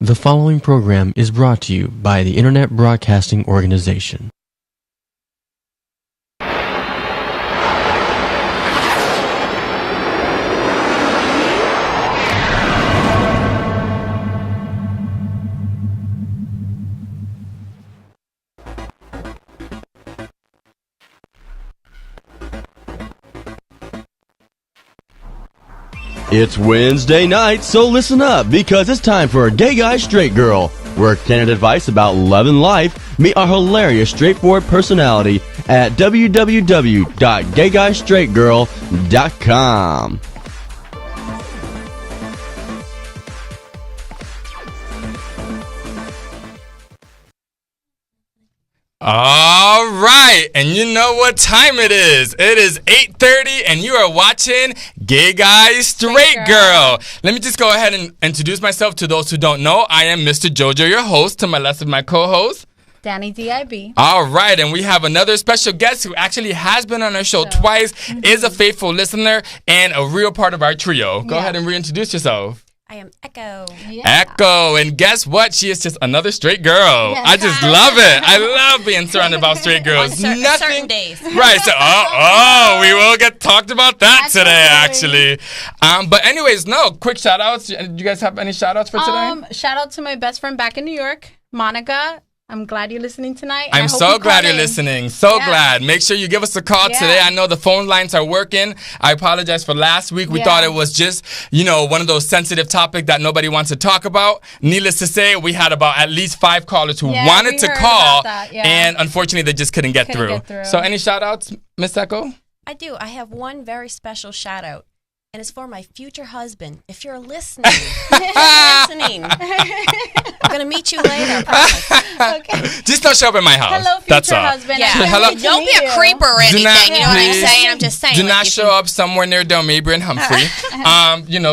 The following program is brought to you by the Internet Broadcasting Organization. It's Wednesday night, so listen up, because it's time for Gay Guy Straight Girl, where candid advice about love and life meet our hilarious, straightforward personality at www.gayguystraightgirl.com. All right, and you know what time it is. It is 8:30, and you are watching Gay Guy Straight Girl. Let me just go ahead and introduce myself to those who don't know. I am Mr. Jojo, your host. To my left is my co-host, Danny D.I.B. All right, and we have another special guest who actually has been on our show twice, is a faithful listener, and a real part of our trio. Go ahead and reintroduce yourself. I am Echo. Yeah. Echo, and guess what? She is just another straight girl. I just love it. I love being surrounded by straight girls. On certain days. Right. So, we will get talked about that today, actually. But anyways, quick shout outs. Do you guys have any shout outs for today? Shout out to my best friend back in New York, Monica. I'm glad you're listening tonight. I'm so glad you're listening. So glad. Make sure you give us a call today. I know the phone lines are working. I apologize for last week. We thought it was just, one of those sensitive topics that nobody wants to talk about. Needless to say, we had about at least 5 callers who wanted to call, and unfortunately, they just couldn't get through. So any shout outs, Miss Echo? I do. I have one very special shout out. And it's for my future husband. If you're listening, I'm going to meet you later, I promise. Okay. Just don't show up in my house. Hello, future That's all. husband. Yeah. Hello. Don't be a creeper or anything. You know what I'm saying? I'm just saying. Do not show up somewhere near Del Mabry and Humphrey.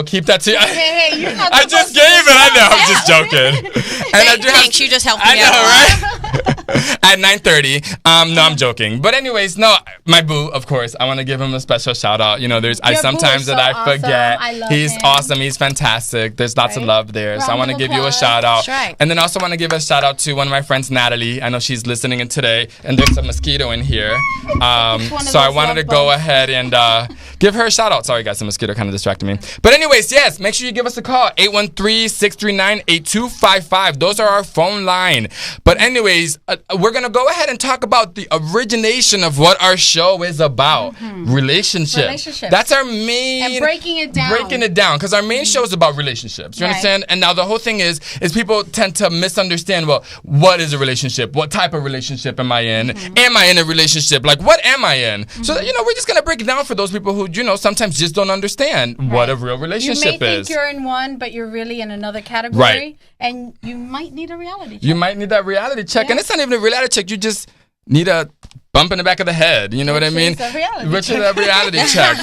Keep that to you. Hey, you're not I just gave it. I know. I'm just joking. And Thanks. You just helped me I know, out. right? At 9:30. No, I'm joking. But anyways, my boo, of course. I want to give him a special shout out. Sometimes that I forget. He's awesome. He's fantastic. There's lots of love there. So I want to give you a shout out. Right. And then also want to give a shout out to one of my friends, Natalie. I know she's listening in today. And there's a mosquito in here. So I wanted to go ahead and give her a shout out. Sorry, guys, the mosquito kind of distracted me. But anyways, yes, make sure you give us a call. 813-639-8255. Those are our phone line. But anyways, we're going to go ahead and talk about the origination of what our show is about. Relationships. That's our main... And breaking it down. Because our main show is about relationships. You understand? And now the whole thing is people tend to misunderstand, well, what is a relationship? What type of relationship am I in? Am I in a relationship? Like, what am I in? So, we're just going to break it down for those people who, sometimes just don't understand what a real relationship is. You may think you're in one, but you're really in another category. Right. And you might need a reality check. You might need that reality check. And it's not even a reality check. You just need a bump in the back of the head. You know what I mean? Which is a reality check.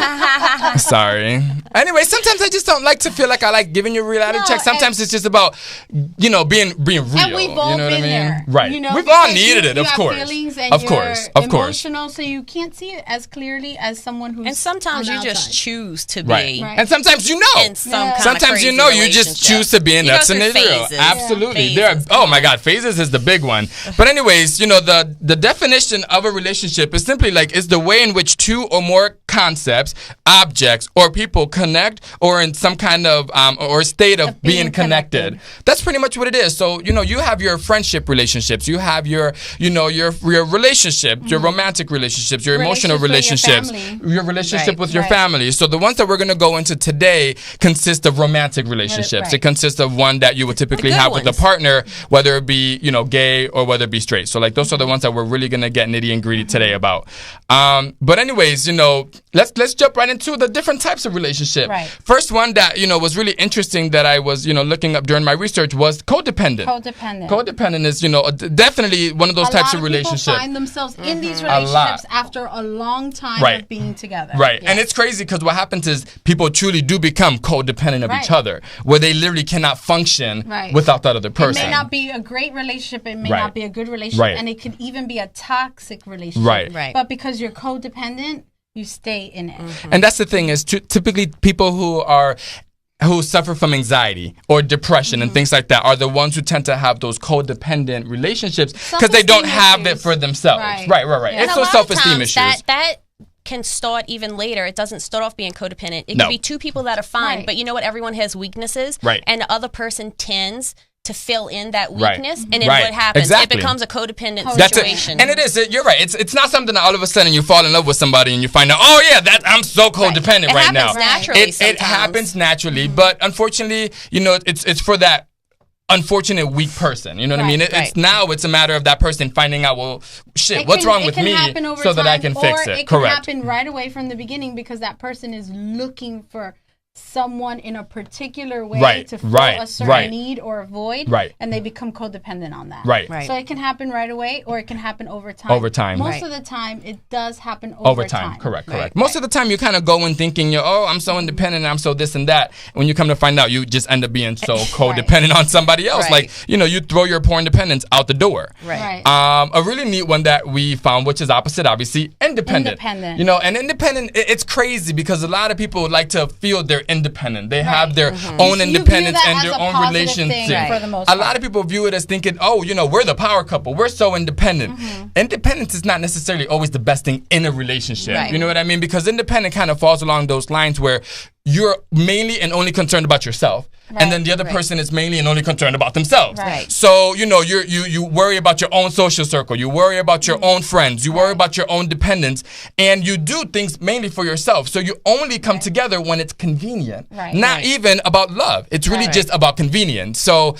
Sorry. Anyway, sometimes I just don't like to feel like I like giving you a reality check. Sometimes it's just about, being real. And we've all been there. Right. We've all needed it, of course. Feelings and of course. Emotional, so you can't see it as clearly as someone who's. And sometimes you just choose to be. Right. And sometimes in some kind of sometimes crazy you just choose to be in that scenario. Absolutely. Oh my God, phases is the big one. But anyways, the definition of a relationship is simply it's the way in which two or more concepts, objects, or people connect, or in some kind of or state of being connected. That's pretty much what it is. So you have your friendship relationships, you have your your relationship, your romantic relationships, your emotional relationships, your relationship with your family. So the ones that we're going to go into today consist of romantic relationships. It consists of one that you would typically have with a partner, whether it be gay or whether it be straight. So those are the ones that we're really going to get nitty and gritty today about. But anyways, let's jump right into the different types of relationship. Right. First one that was really interesting that I was looking up during my research was codependent. Codependent is definitely one of those types of relationships. People find themselves in these relationships after a long time of being together. Right. Yes. And it's crazy because what happens is people truly do become codependent of each other, where they literally cannot function without that other person. It may not be a great relationship. It may not be a good relationship. And it could even be a toxic relationship. Right. But because you're codependent, you stay in it. And that's the thing is typically people who are who suffer from anxiety or depression and things like that are the ones who tend to have those codependent relationships because they don't have it for themselves. Right. Yeah. It's those self-esteem issues. That can start even later. It doesn't start off being codependent. It can be two people that are fine, but you know what? Everyone has weaknesses. Right. And the other person tends to fill in that weakness, and then what happens? Exactly. It becomes a codependent That's situation. And it is. You're right. It's not something that all of a sudden you fall in love with somebody and you find out, oh yeah, that I'm so codependent right now. It happens naturally, but unfortunately, you know, it's for that unfortunate weak person. You know what I mean? It's a matter of that person finding out, well, shit, what's wrong with me so that I can fix it. It can happen right away from the beginning because that person is looking for someone in a particular way to fill a certain need or a void, and they become codependent on that. So it can happen right away, or it can happen over time. Most of the time, it does happen over time. Correct. Most of the time, you kind of go in thinking, oh, I'm so independent, I'm so this and that. When you come to find out, you just end up being so codependent on somebody else. Like, you know, you throw your poor independence out the door. A really neat one that we found, which is opposite, obviously, independent. You know, and independent, it's crazy because a lot of people would like to feel they're independent. They have their own independence and their own relationship. A lot of people view it as thinking, oh, you know, we're the power couple. We're so independent. Independence is not necessarily always the best thing in a relationship. You know what I mean? Because independent kind of falls along those lines where you're mainly and only concerned about yourself. And then the other person is mainly and only concerned about themselves. So, you know, you worry about your own social circle. You worry about your own friends. You worry about your own dependence. And you do things mainly for yourself. So you only come together when it's convenient. Not even about love. It's really just about convenience. So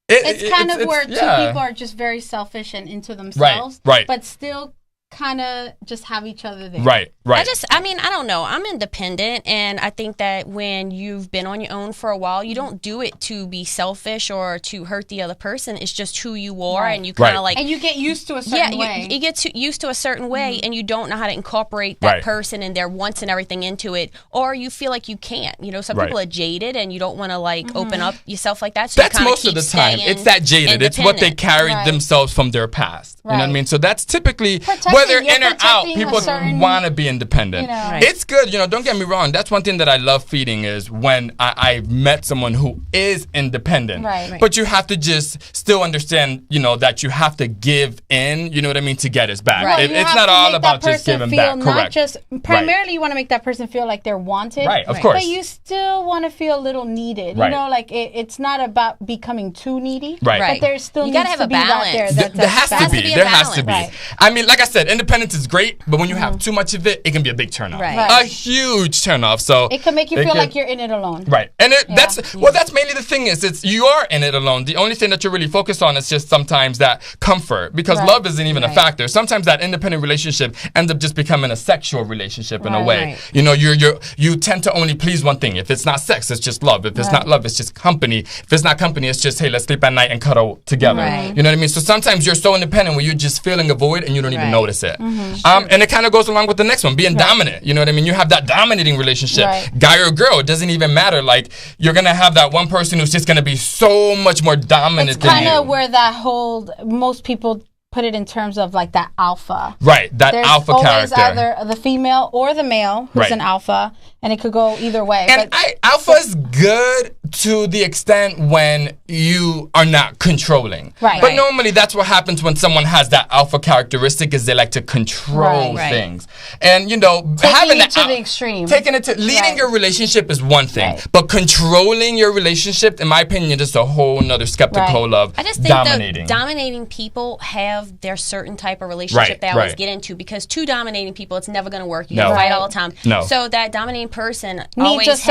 it's kind of where two people are just very selfish and into themselves. But still kind of just have each other there. I mean, I don't know. I'm independent, and I think that when you've been on your own for a while, you don't do it to be selfish or to hurt the other person. It's just who you are, and you kind of like... And you get used to a certain way. You get used to a certain way, and you don't know how to incorporate that person and their wants and everything into it, or you feel like you can't. You know, some people are jaded, and you don't want to, like, open up yourself like that, so that's most of the time. It's that jaded. It's what they carried themselves from their past. You know what I mean? So that's typically... Whether in or out, people want to be independent. You know. It's good, you know, don't get me wrong. That's one thing that I love feeding is when I met someone who is independent. But you have to just still understand, you know, that you have to give in, you know what I mean, to get his back. It's not all about just giving back. Correct. Just, primarily, you want to make that person feel like they're wanted. Of course. But you still want to feel a little needed. You know, like it's not about becoming too needy. But there still needs to be that there. There has to be. There has to be. I mean, like I said, independence is great, but when you have too much of it, it can be a big turnoff. A huge turnoff. So it can make you feel like you're in it alone. And that's mainly the thing is you are in it alone. The only thing that you're really focused on is just sometimes that comfort because love isn't even a factor. Sometimes that independent relationship ends up just becoming a sexual relationship in a way. You know, you tend to only please one thing. If it's not sex, it's just love. If it's not love, it's just company. If it's not company, it's just, hey, let's sleep at night and cuddle together. You know what I mean? So sometimes you're so independent where you're just feeling a void and you don't even notice it. And it kind of goes along with the next one, being dominant. You know what I mean? You have that dominating relationship. Guy or girl, it doesn't even matter. Like, you're going to have that one person who's just going to be so much more dominant than you. It's kind of where that whole, most people put it in terms of like that alpha. That there's alpha character. There's always either the female or the male who's an alpha, and it could go either way. And alpha is good to the extent when you are not controlling. But normally that's what happens when someone has that alpha characteristic is they like to control things. And, you know, having it to the extreme. Leading your relationship is one thing, but controlling your relationship, in my opinion, is a whole nother skeptical of I just think that dominating people have their certain type of relationship they always get into because two dominating people, it's never going to work. You fight all the time. So that dominating person always has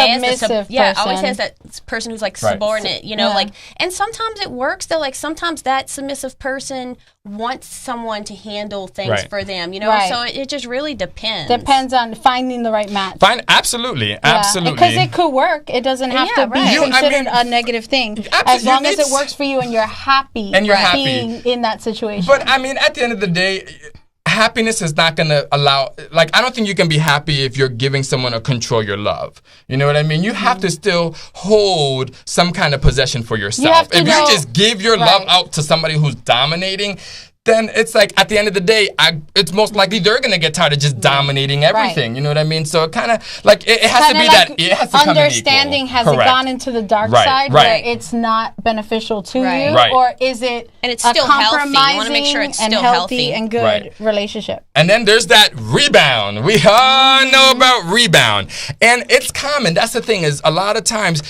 that person who's like subordinate, you know, like, and sometimes it works though. Like sometimes that submissive person wants someone to handle things for them, you know. So it just really depends. Depends on finding the right match. Absolutely. Because it could work. It doesn't have to be considered a negative thing. As long as it works for you and you're happy being in that situation. But I mean, at the end of the day, happiness is not going to allow, like, I don't think you can be happy if you're giving someone or control your love. You know what I mean? You have to still hold some kind of possession for yourself. If you just give your love out to somebody who's dominating, then it's like at the end of the day, it's most likely they're gonna get tired of just dominating everything. Right. You know what I mean? So it kind of like it has to be like that. It has to understanding has it gone into the dark side where it's not beneficial to you, or is it and it's still healthy? You want to make sure it's still healthy and good relationship. And then there's that rebound. We all know about rebound, and it's common. That's the thing is a lot of times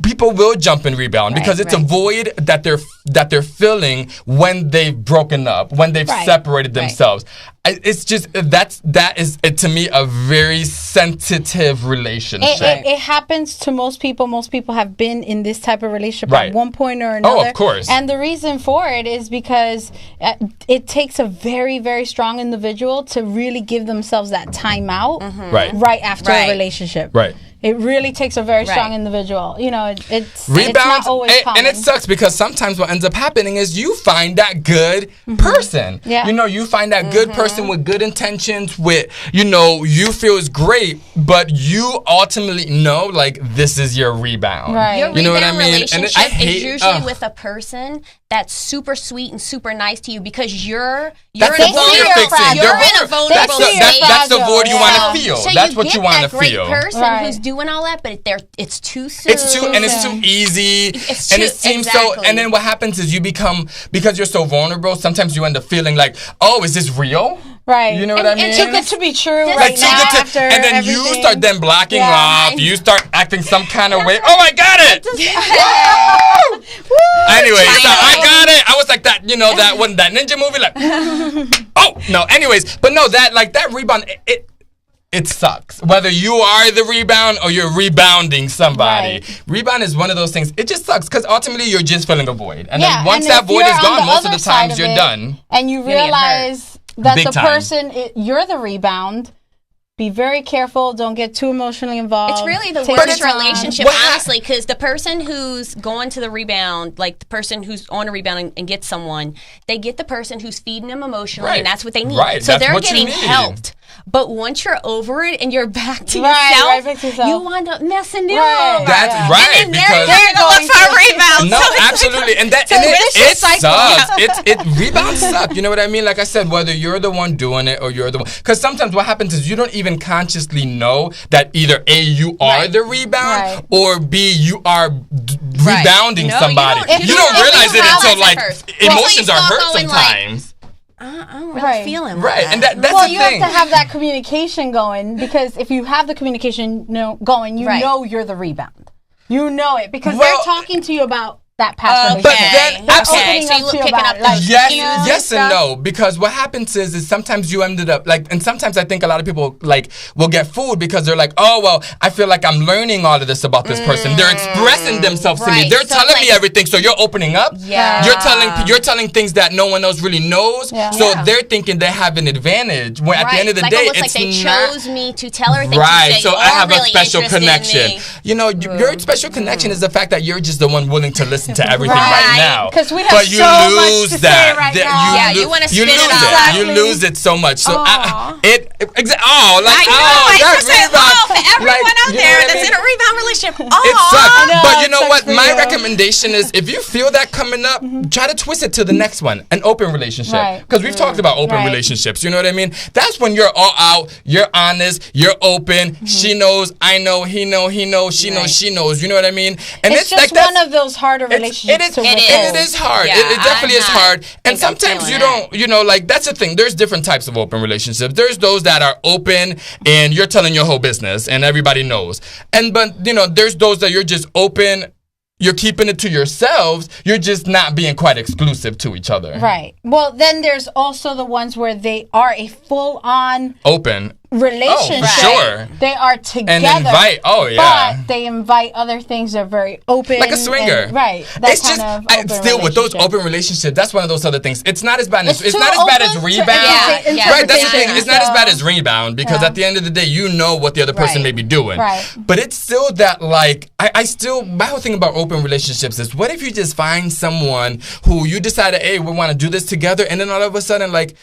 people will jump and rebound because it's a void that they're filling when they've broken up, when they've separated themselves. It's just that is to me a very sensitive relationship. It happens to most people. Most people have been in this type of relationship at one point or another. Oh, of course. And the reason for it is because it takes a very, very strong individual to really give themselves that time out right after a relationship. Right. It really takes a very strong individual. You know, it's not always common. And it sucks because sometimes what ends up happening is you find that good person. Yeah. You know, you find that good person with good intentions, with, you know, you feel is great, but you ultimately know, like, this is your rebound. Right. Your you know what I mean? Relationship is usually with a person that's super sweet and super nice to you because you're in a vulnerable state. That's the void you want to feel. So that's what you want to feel. You get that great person who's doing all that, but it's too soon. It's too easy. It seems so. And then what happens is you become, because you're so vulnerable, sometimes you end up feeling like, oh, is this real? Right. You know what I mean? Too good to be true right now after and then everything. You start then blocking off. You start acting some kind of way. Oh, I got it. Anyway, so I got it. I was like that, you know, that ninja movie, like, oh, no, anyways. But no, that rebound, it sucks. Whether you are the rebound or you're rebounding somebody. Right. Rebound is one of those things. It just sucks because ultimately you're just filling a void. And then once that void is gone, most of the times you're done. And you realize that the person, you're the rebound. Be very careful. Don't get too emotionally involved. It's really the worst relationship, honestly, because the person who's going to the rebound, like the person who's on a rebound and gets someone, they get the person who's feeding them emotionally, and that's what they need. Right. So they're getting helped. But once you're over it and you're back to yourself, you wind up messing it up. That's right. And then they're going to look for a rebound. No, absolutely. And it sucks. Rebounds suck. You know what I mean? Like I said, whether you're the one doing it or you're the one. Because sometimes what happens is you don't even consciously know that either A, you are the rebound, or B, you are rebounding somebody. You don't realize it until like emotions are hurt sometimes. I'm really feeling right. That. And that's well, the you have to have that communication going, because if you have the communication going, you know you're the rebound. You know it because they're talking to you about that past but then yes and no, because what happens is sometimes you ended up like, and sometimes I think a lot of people like will get fooled because they're like, oh well, I feel like I'm learning all of this about this person. They're expressing themselves to me. They're telling me everything, so you're opening up. You're telling things that no one else really knows. So they're thinking they have an advantage. When at the end of the day, it's like they chose me to tell her. Right. So I have a special connection. You know, your special connection is the fact that you're just the one willing to listen to everything right now. Because we have so much to say right now. You want to spit it out. Exactly. You lose it so much. So for everyone out there that's in a rebound relationship. It sucks. But you know what? My recommendation is if you feel that coming up, try to twist it to the next one, an open relationship. Because we've talked about open relationships. You know what I mean? That's when you're all out, you're honest, you're open. She knows, I know, he knows, she knows, she knows. You know what I mean? And it's just like one of those harder relationships. It is hard. It definitely is hard. And sometimes you don't, you know, like that's the thing. There's different types of open relationships. There's those that are open and you're telling your whole business and everybody knows. But, you know, there's those that you're just open. You're keeping it to yourselves. You're just not being quite exclusive to each other. Right. Well, then there's also the ones where they are a full-on open relationship. Oh, sure. They are together. And invite. Oh, yeah. But they invite other things. They're very open. Like a swinger. And, right. It's just still with those open relationships. That's one of those other things. It's not as bad as rebound. Right. That's the thing. It's not as bad as rebound because at the end of the day, you know what the other person may be doing. Right. But it's still that like my whole thing about open relationships is what if you just find someone who you decided, hey, we want to do this together, and then all of a sudden like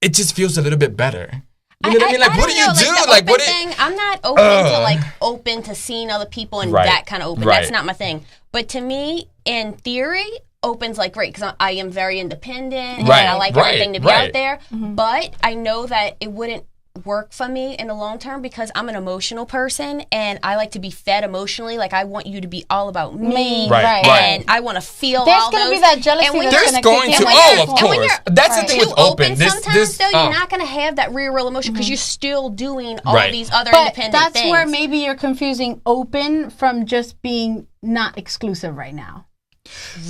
it just feels a little bit better. You know what I mean? Like, what do you do? Like, what I'm not open to seeing other people and that kind of open. That's not my thing. But to me, in theory, open's like great because I am very independent and I like everything to be out there. But I know that it wouldn't work for me in the long term because I'm an emotional person and I like to be fed emotionally. Like I want you to be all about me, and I want to feel. There's going to be that jealousy. There's going to, of course. That's the thing with open. Sometimes though, you're not going to have that real emotion because you're still doing all these other independent things. That's where maybe you're confusing open from just being not exclusive right now.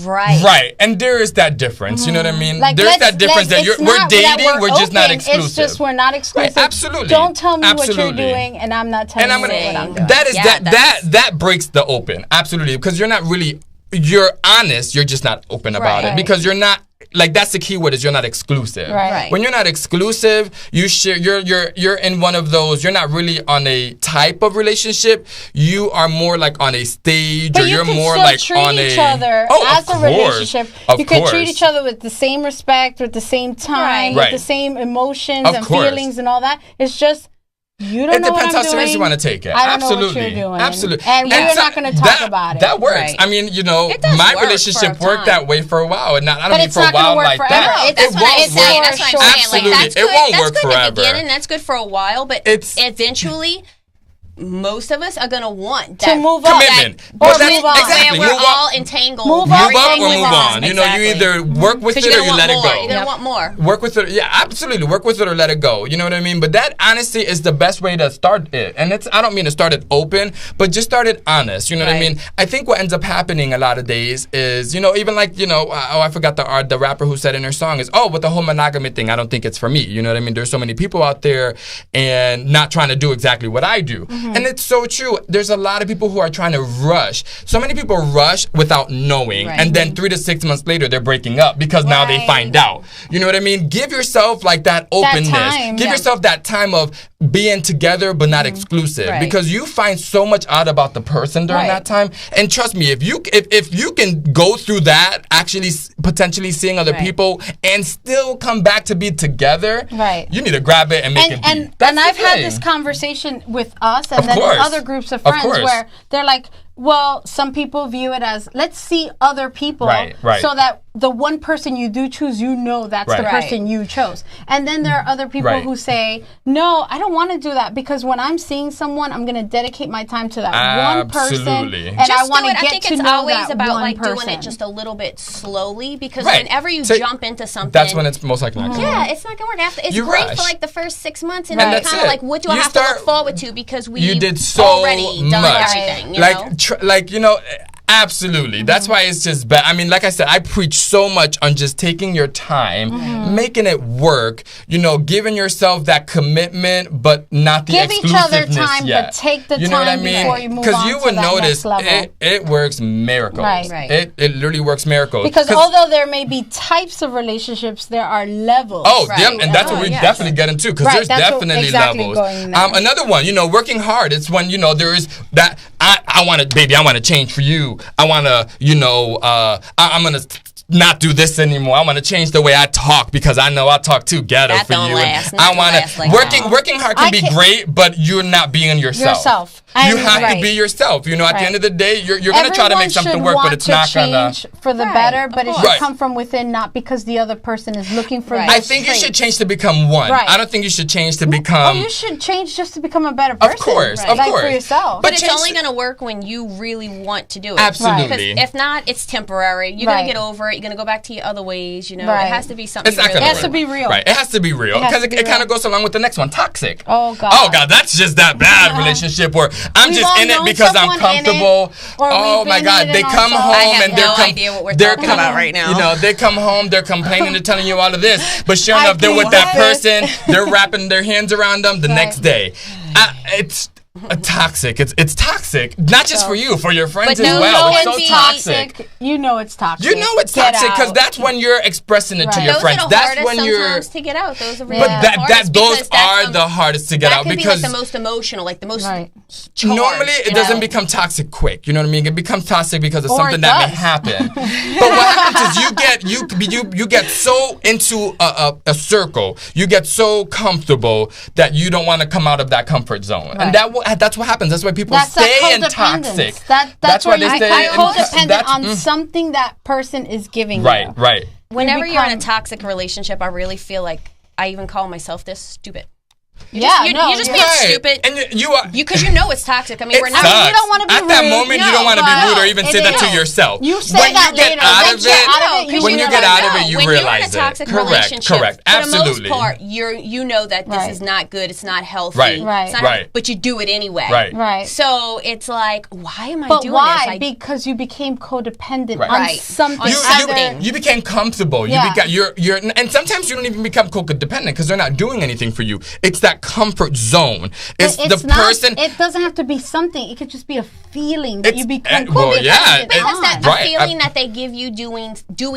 Right. And there is that difference. You know what I mean? Like, there's that difference that we're dating, we're just not exclusive. It's just we're not exclusive. Absolutely. Don't tell me what you're doing, and I'm not telling you what I'm doing. That breaks the open. Absolutely, because you're not really. You're honest. You're just not open about it because you're not. Like that's the key word is you're not exclusive. Right. When you're not exclusive, you share. You're in one of those. You're not really on a type of relationship. You are more like on a stage, but or you're more like on each other as a relationship. You can treat each other with the same respect, with the same time, with the same emotions and feelings and all that. It's just. You don't know what I'm doing. It depends how serious you want to take it. I don't know what you're doing. Absolutely. And we're not going to talk about it. That works. I mean, my relationship worked that way for a while. And I don't mean for a while like that. That's what I'm saying. Absolutely. It won't work forever. That's good at the beginning. That's good for a while. But eventually... most of us are going to want that to move commitment. Or move on. Exactly. We're all entangled. Move up or move on. You know, you either work with it or you let it go. You're going to want more. Work with it. Yeah, absolutely. Work with it or let it go. You know what I mean? But that honesty is the best way to start it. And I don't mean to start it open, but just start it honest. You know what I mean? I think what ends up happening a lot of days is, even like, I forgot the rapper who said in her song is, with the whole monogamy thing, I don't think it's for me. You know what I mean? There's so many people out there and not trying to do exactly what I do. And it's so true. There's a lot of people who are trying to rush. So many people rush without knowing. And then 3 to 6 months later, they're breaking up because now they find out. You know what I mean? Give yourself like that openness. Give yourself that time of being together but not exclusive. Because you find so much out about the person during that time. And trust me, if you can go through that, actually potentially seeing other people and still come back to be together, you need to grab it and make it be. And I've had this conversation with us and then other groups of friends where they're like, well, some people view it as let's see other people so that the one person you do choose, that's the person you chose. And then there are other people who say, no, I don't want to do that because when I'm seeing someone, I'm going to dedicate my time to that one person. And I want to get to know that one person. I think it's always about like doing it just a little bit slowly because whenever you jump into something, that's when it's most likely not going to work. It's not going to work. It's great for like the first 6 months and then kind of like what do I have to look forward to because we've already done everything. Absolutely. That's why it's just bad. I mean, like I said, I preach so much on just taking your time, making it work, giving yourself that commitment, but not the exclusiveness yet. Give each other time, but take the time before you move on to that next level. Because you would notice it works miracles. It literally works miracles. Because although there may be types of relationships, there are levels. And that's what we definitely get into because there's definitely levels. Another one, working hard. It's when, there is that, I want to change for you. I want to, I'm going to not do this anymore. I want to change the way I talk because I know I talk too ghetto for you. I want to working hard can be great, but you're not being yourself. You have to be yourself. At the end of the day, you're going to try to make something work, but it's not going to change for the better. But it should come from within, not because the other person is looking for. I think you should change to become one. I don't think you should change to become. You should change just to become a better person. Of course, for yourself. But it's only going to work when you really want to do it. Absolutely. Because if not, it's temporary. You're going to get over it. You're going to go back to your other ways. It has to be something. It's not going to work. It has to be real. Right. It has to be real because it kind of goes along with the next one, toxic. Oh God. Oh God, that's just that bad relationship where I'm just in it because I'm comfortable. Oh my God, they come home and they're idea what we're talking about right now. They come home, they're complaining, they're telling you all of this, but sure enough, they're with that person. They're wrapping their hands around them the next day. It's toxic. It's toxic, not just for you, for your friends as well. It's so toxic. You know it's toxic. You know it's toxic because that's when you're expressing it to your friends. That's when you're to get out. Those are really those are the hardest to get out because the most emotional, like the most. Normally, it doesn't become toxic quick. You know what I mean? It becomes toxic because of something that may happen. But what happens is you get so into a circle, you get so comfortable that you don't want to come out of that comfort zone, and that's what happens. That's why people stay in toxic. That's where you stay codependent on something that person is giving you. Right. Whenever you're in a toxic relationship, I really feel like I even call myself this stupid. You're just being stupid, and you are because you know it's toxic. I mean, you don't want to be at that moment. You don't want to be rude or even say that to yourself. You say that later. When you get out of it, you realize it. When you're in a toxic relationship, correct, absolutely. For the most part, you know that this is not good. It's not healthy. Right. But you do it anyway. Right. So it's like, why am I doing this? But why? Because you became codependent on something. You became comfortable. You're and sometimes you don't even become codependent because they're not doing anything for you. It's that comfort zone. It doesn't have to be something. It could just be a feeling that you become codependent. The feeling that they give you doing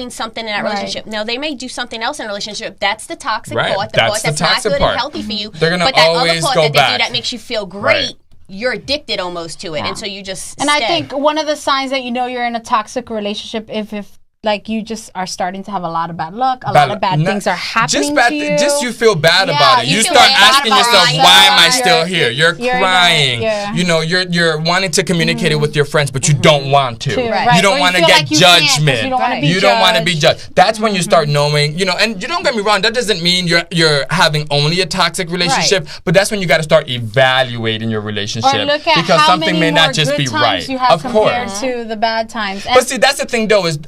something in that relationship. Now, they may do something else in a relationship. That's the toxic part. The part that's not good and healthy for you. They're going to always go back. But that other part that they do that makes you feel great, you're addicted almost to it. And so you just I think one of the signs that you know you're in a toxic relationship, if like you just are starting to have a lot of bad luck, a lot of bad things are happening to you. Just you feel bad about it. You start asking yourself, why am I still here? You're crying. You know, you're wanting to communicate it with your friends, but you don't want to. You don't want to get judgment. You don't want to be judged. That's when you start knowing, you know, and you don't get me wrong, that doesn't mean you're having only a toxic relationship, but that's when you got to start evaluating your relationship because something may not just be right. Of course. To the bad times. But see, that's the thing though, is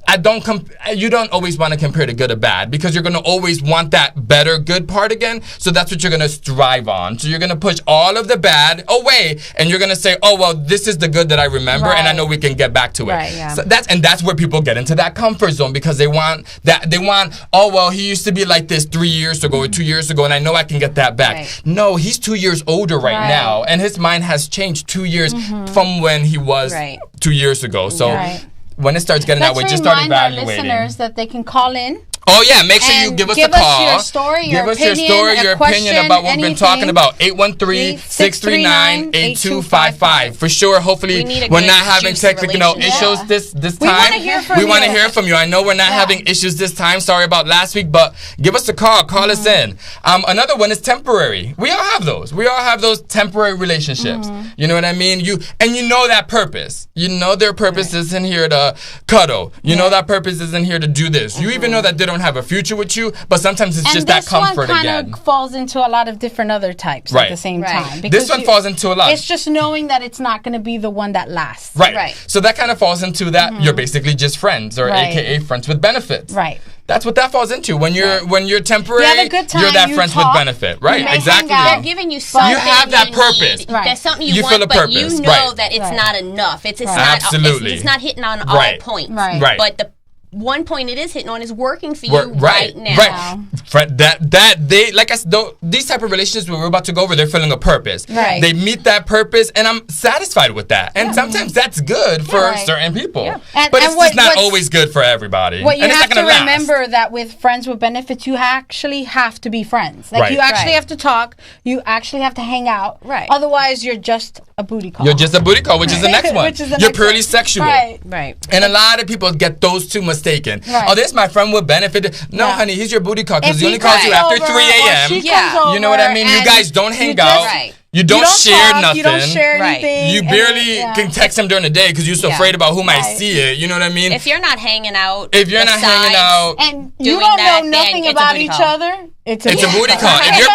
you don't always want to compare to good or bad because you're going to always want that better good part again. So that's what you're going to strive on. So you're going to push all of the bad away and you're going to say, oh, well, this is the good that I remember and I know we can get back to it. So that's where people get into that comfort zone because they want, oh, well, he used to be like this 3 years ago or 2 years ago and I know I can get that back. No, he's 2 years older right now and his mind has changed 2 years from when he was 2 years ago. So when it starts getting that way, just start evaluating. Let's remind our listeners that they can call in. Oh, yeah. Make sure you give us a call. Give us your story, your opinion about what we've been talking about. 813-639-8255. For sure, hopefully, we're not having technical issues this time. We want to hear from you. I know we're not having issues this time. Sorry about last week, but give us a call. Call us in. Another one is temporary. We all have those. We all have those temporary relationships. You know what I mean? You know that purpose. You know their purpose isn't here to cuddle. You know that purpose isn't here to do this. You even know that they don't have a future with you, but sometimes it's just that comfort again. And this one kind of falls into a lot of different other types at the same time. This one falls into a lot. It's just knowing that it's not going to be the one that lasts. Right. So that kind of falls into that you're basically just friends or AKA friends with benefits. Right. That's what that falls into. When you're temporary, you're that friends with benefit. Right, exactly. They're giving you something. You have that purpose. There's something you want, but you know that it's not enough. It's not hitting on all points. Right. But the one point it is hitting on is working for you right now. These type of relationships we're about to go over, they're filling a purpose. They meet that purpose, and I'm satisfied with that. And sometimes that's good for certain people, but it's just not always good for everybody. What you have to remember that with friends with benefits, you actually have to be friends. Like you actually have to talk. You actually have to hang out. Otherwise, you're just a booty call. You're just a booty call, which is the next one. You're purely sexual. Right. And a lot of people get those two mistaken. Oh, this is my friend with benefit. No, honey, he's your booty call because he only calls you after 3 a.m. You know what I mean? You guys don't hang out. You don't share nothing. You don't share anything. You barely can text him during the day because you're so afraid about who might see it. You know what I mean? If you're not hanging out, and you don't know nothing about each other, it's a booty call. If you're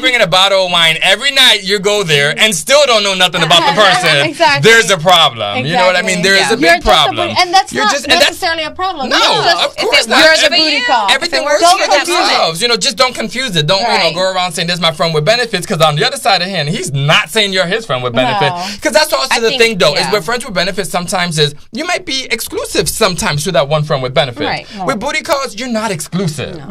bringing a bottle of wine every night, you go there and still don't know nothing about the person. There's a problem. You know what I mean? There is a big problem, and that's not necessarily a problem. No, of course not. You're the booty call. Everything works for themselves. You know, just don't confuse it. Don't go around saying this is my friend with benefits because on the other side of him, he's not saying you're his friend with benefits. Because that's also the thing, though, is with friends with benefits sometimes is you might be exclusive sometimes to that one friend with benefits. With booty calls, you're not exclusive.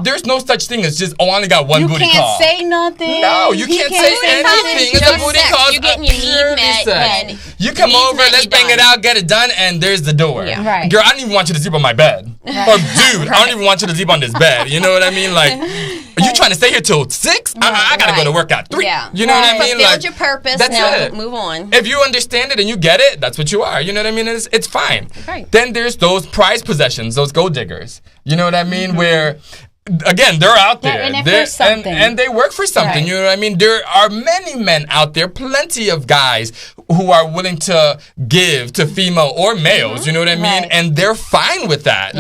There's no such thing as just, I only got one booty call. You can't say nothing. No, you can't say anything. It's a booty call. You're getting your need met. You come over, let's bang it out, get it done, and there's the door. Girl, I don't even want you to sleep on my bed. Or dude, I don't even want you to sleep on this bed. You know what I mean? Like, are you trying to stay here till 6? I gotta go to work at 3. You know what I mean? Fulfilled your purpose. That's it. Move on. If you understand it and you get it, that's what you are. You know what I mean? It's fine. Then there's those prized possessions, those gold diggers. You know what I mean? Where again, they're out there. And they work for something. You know what I mean? There are many men out there, plenty of guys who are willing to give to female or males. You know what I mean? And they're fine with that.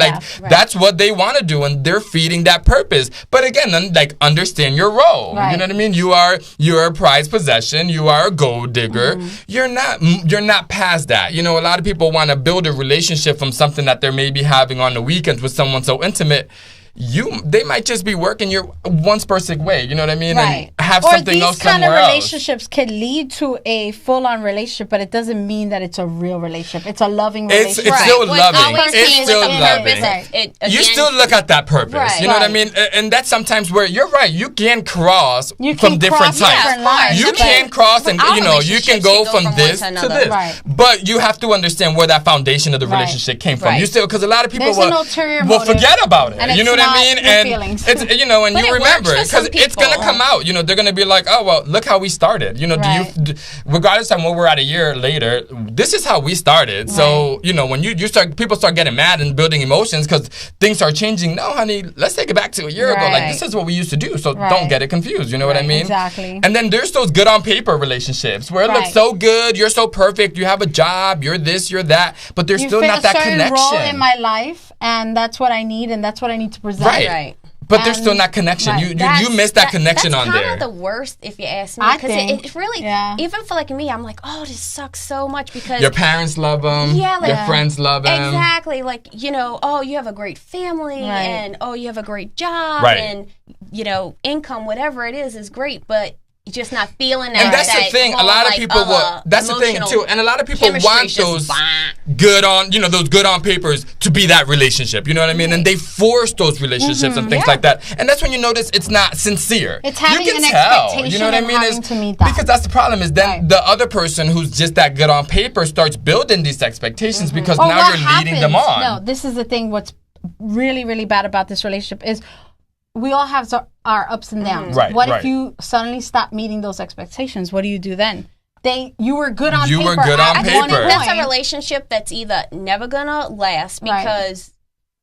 That's what they want to do, and they're feeding that purpose. But again, understand your role. You know what I mean? You're a prized possession. You are a gold digger. You're not past that. You know, a lot of people want to build a relationship from something that they're maybe having on the weekends with someone so intimate. They might just be working your one specific way, you know what I mean? Right. And have something else somewhere else. Or these kind of relationships can lead to a full-on relationship, but it doesn't mean that it's a real relationship. It's a loving relationship. It's still loving. It's still loving. You still look at that purpose. You know what I mean? And that's sometimes where you're right. You can cross from different types. You can cross, and you can go from this to this. But you have to understand where that foundation of the relationship came from. You still, because a lot of people will forget about it. You know what I mean? And it's and you remember, because it's gonna come out. They're gonna be like, oh well, look how we started. Regardless of where we're at a year later, this is how we started. So when people start getting mad and building emotions because things are changing. No, honey, let's take it back to a year ago. Like, this is what we used to do. So don't get it confused. You know what I mean? Exactly. And then there's those good on paper relationships where it looks so good, you're so perfect, you have a job, you're this, you're that, but there's still not that connection. You fit a certain role in my life, and that's what I need, and that's what I need to present. Right. But there's still not connection. You missed that connection on there. That's kind of the worst, if you ask me. Because it really, even for me, I'm like, oh, this sucks so much because your parents love them. Yeah, your friends love them. Exactly. Oh, you have a great family, and you have a great job, and income, whatever it is great, but you're just not feeling that. And that's the thing. A lot of people that's the thing too. And a lot of people want those good on, those good on papers to be that relationship. You know what I mean? And they force those relationships and things like that. And that's when you notice it's not sincere. It's having an expectation. You know what I mean? Having to meet that. Because that's the problem. Is then the other person who's just that good on paper starts building these expectations because now you're leading them on. No, this is the thing. What's really, really bad about this relationship is we all have our ups and downs. What if you suddenly stop meeting those expectations? What do you do then? You were good on paper. You were good on paper. That's a relationship that's either never gonna last because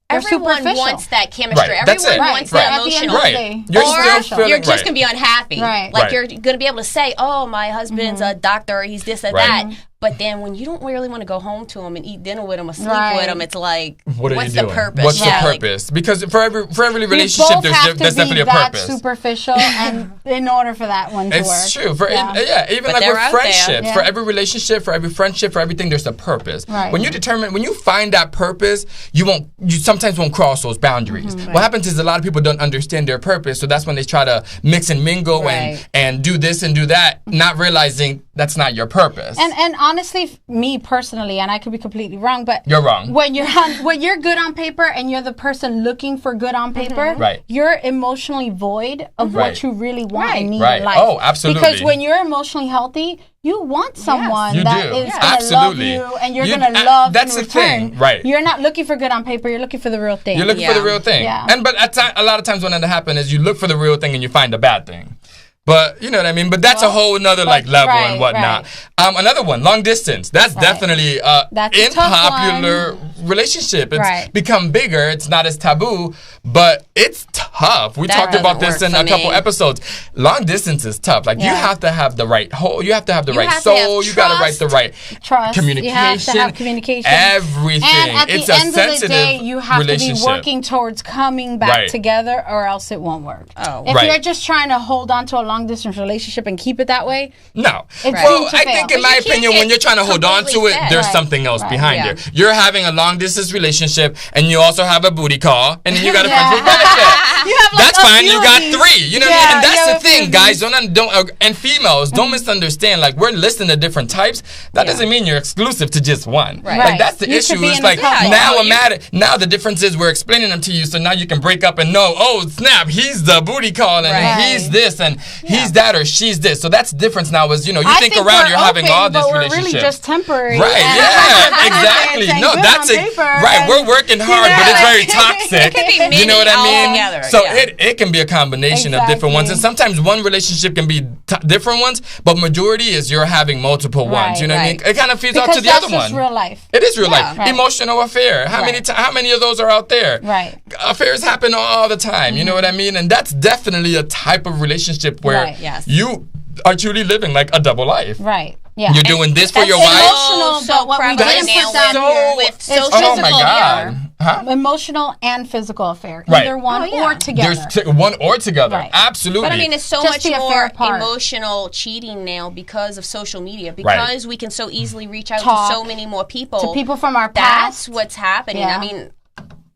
everyone wants that chemistry. Everyone wants that emotional. You're just gonna be unhappy. You're gonna be able to say, "Oh, my husband's a doctor. Or he's this or that." But then when you don't really want to go home to him and eat dinner with him or sleep with him, it's like, what's the purpose? What's the purpose? Because for every relationship, there's definitely a purpose. Superficial, and in order for that one to work. It's true. Even with friendships, for every relationship, for every friendship, for everything, there's a purpose. When you find that purpose, you sometimes won't cross those boundaries. What happens is a lot of people don't understand their purpose, so that's when they try to mix and mingle and do this and do that, not realizing that's not your purpose. And honestly, me personally, and I could be completely wrong, but you're wrong. When you're good on paper and you're the person looking for good on paper, you're emotionally void of what you really want and need in life. Oh, absolutely. Because when you're emotionally healthy, you want someone that is going to love you and you're going to love that's in return. The thing. You're not looking for good on paper. You're looking for the real thing. You're looking for the real thing. But a lot of times when that happens is you look for the real thing and you find the bad thing. But you know what I mean? But that's a whole nother level and whatnot. Another one, long distance. That's definitely that's unpopular relationship. It's become bigger. It's not as taboo, but it's tough. We talked about this in a couple episodes. Long distance is tough. You have to have the right you have to have the right soul. You got to write the right communication. You have to have communication. Everything. And at the end of the day, you have to be working towards coming back together, or else it won't work. If you're just trying to hold on to a long distance relationship and keep it that way, no. I think in my opinion, when you're trying to hold on to it, there's something else behind it. You're having a long distance relationship, and you also have a booty call, and then you got a friends with benefit. That's fine. You got 3. You know what I mean? And that's the thing, guys. Don't and females don't misunderstand. We're listing the different types. That doesn't mean you're exclusive to just one. That's the issue. It's now the difference is we're explaining them to you, so now you can break up and know. Oh snap! He's the booty call, and he's this, and he's that, or she's this. So that's the difference now. Is you think around you're having all this relationships. We're really just temporary. Right? Yeah. Exactly. No, that's paper. Right, we're working hard, but it's very toxic. It can be many, you know what I mean? Together, so it can be a combination of different ones, and sometimes one relationship can be different ones, but majority is you're having multiple ones. You know what I mean? It kind of feeds off to the other one. That's real life. It is real life. Right. Emotional affair. How many of those are out there? Right. Affairs happen all the time. You know what I mean? And that's definitely a type of relationship where you are truly living like a double life. Right. Yeah. You're doing this for your wife. Emotional, but what we didn't put down here with social emotional and physical affair. Either one or together. There's one or together. Right. Absolutely. But I mean, it's so much more emotional cheating now because of social media. Because we can so easily reach out to so many more people. To people from our past. That's what's happening. I mean,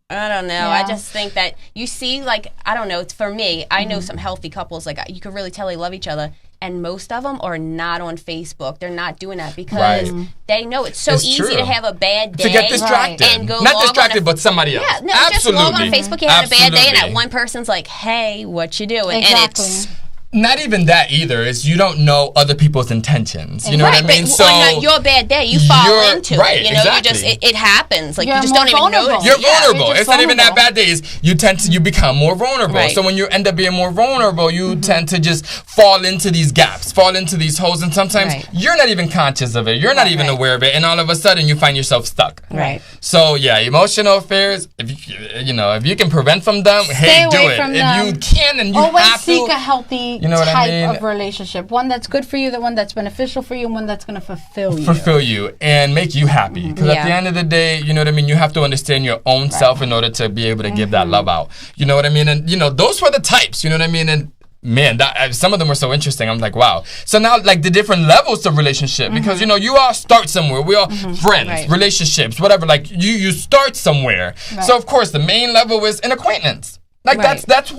I don't know. I just think that you see, like, I don't know. It's for me. I know some healthy couples. Like, you can really tell they love each other. And most of them are not on Facebook. They're not doing that because they know it's so easy to have a bad day. To get distracted. And go not distracted, but somebody else. Yeah, no, just log on Facebook, you had a bad day, and that one person's like, hey, what you doing? Exactly. And it's... Not even that either. Is you don't know other people's intentions. You know what I mean? So on your bad day, you fall into it. You know, you just it happens. Like you just don't even notice. You're vulnerable. It's not even that bad days. You become more vulnerable. Right. So when you end up being more vulnerable, you tend to just fall into these gaps, fall into these holes, and sometimes you're not even conscious of it. You're not even aware of it, and all of a sudden you find yourself stuck. Right. So yeah, emotional affairs. If you can prevent from them, hey, do it. If you can, and you always have to seek a healthy. You know what I mean? Of relationship, one that's good for you, the one that's beneficial for you, and one that's going to fulfill you and make you happy. Because at the end of the day, you know what I mean, you have to understand your own self in order to be able to give that love out. You know what I mean? And those were the types. You know what I mean? And man, some of them were so interesting. I'm like, wow. So now, like, the different levels of relationship, because you all start somewhere. We all friends, relationships, whatever. Like you start somewhere. So of course, the main level is an acquaintance. Like that's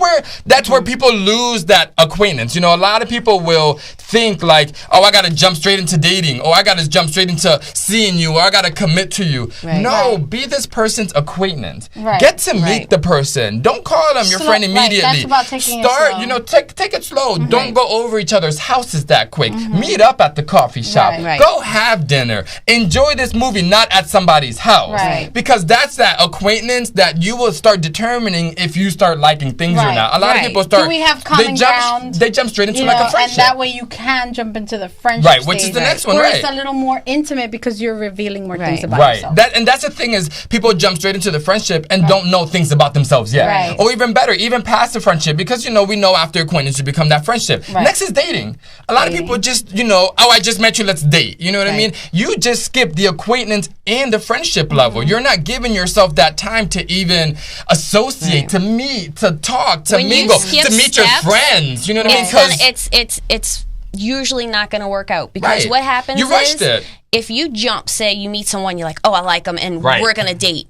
where people lose that acquaintance. A lot of people will think like, oh, I gotta jump straight into dating, or I gotta jump straight into seeing you, or I gotta commit to you. No, be this person's acquaintance. Get to meet the person. Don't call them your friend immediately. That's about taking it slow. Take it slow. Don't go over each other's houses that quick. Meet up at the coffee shop. Go have dinner. Enjoy this movie, not at somebody's house. Because that's that acquaintance that you will start determining if you start liking things or not. A lot of people start. Do we have common ground? They jump straight into like a friendship, and that way you can jump into the friendship which is the next one. Where it's a little more intimate because you're revealing more things about yourself. That's the thing is people jump straight into the friendship and don't know things about themselves yet, or even better, even past the friendship, because we know after acquaintance you become that friendship. Next is dating. A lot of people just oh, I just met you, let's date. You know what I mean? You just skip the acquaintance and the friendship level. You're not giving yourself that time to even associate, to meet, to talk, to mingle, to meet your friends. You know what I mean? Because it's usually not going to work out, because what happens is if you jump, say you meet someone, you're like, oh, I like them, and we're going to date.